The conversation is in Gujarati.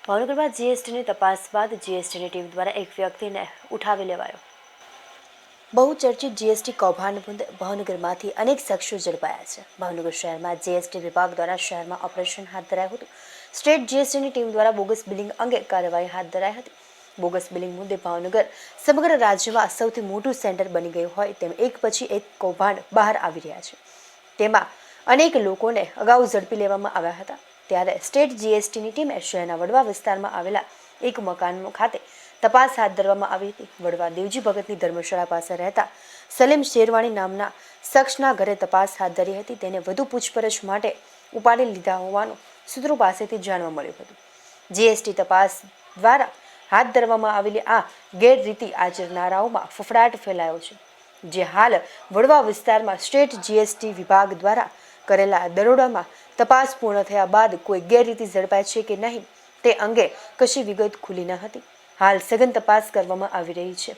ભાવનગરમાં જીએસટીની તપાસ બાદ જીએસટીની ટીમ દ્વારા એક વ્યક્તિને ઉઠાવી લેવાયો. બહુચર્ચિત જીએસટી કૌભાંડ મુદ્દે ભાવનગરમાંથી અનેક શખ્સો ઝડપાયા છે. ભાવનગર શહેરમાં જીએસટી વિભાગ દ્વારા શહેરમાં ઓપરેશન હાથ ધરાયું હતું. સ્ટેટ જીએસટીની ટીમ દ્વારા બોગસ બિલિંગ અંગે કાર્યવાહી હાથ ધરાઈ હતી. બોગસ બિલિંગ મુદ્દે ભાવનગર સમગ્ર રાજ્યમાં સૌથી મોટું સેન્ટર બની ગયું હોય તેમ એક પછી એક કૌભાંડ બહાર આવી રહ્યા છે. તેમાં અનેક લોકોને અગાઉ ઝડપી લેવામાં આવ્યા હતા. ત્યારે સ્ટેટ જીએસટીની ટીમે શહેરના વડવા વિસ્તારમાં આવેલા એક મકાન ખાતે તપાસ હાથ ધરવામાં આવી હતી. વડવા દેવજી ભગતની ધર્મશાળા પાસે રહેતા સલીમ શેરવાણી નામના શખ્સના ઘરે તપાસ હાથ ધરી હતી. તેને વધુ પૂછપરછ માટે ઉપાડી લીધા હોવાનું સૂત્રો પાસેથી જાણવા મળ્યું હતું. જીએસટી તપાસ દ્વારા હાથ ધરવામાં આવેલી આ ગેરરીતિ આચરનારાઓમાં ફફડાટ ફેલાયો છે. જે હાલ વડવા વિસ્તારમાં સ્ટેટ જીએસટી વિભાગ દ્વારા કરેલા દરોડામાં તપાસ પૂર્ણ થયા બાદ કોઈ ગેરરીતિ ઝડપાય છે કે નહીં તે અંગે કશી વિગત ખુલી ન હતી. હાલ સઘન તપાસ કરવામાં આવી રહી છે.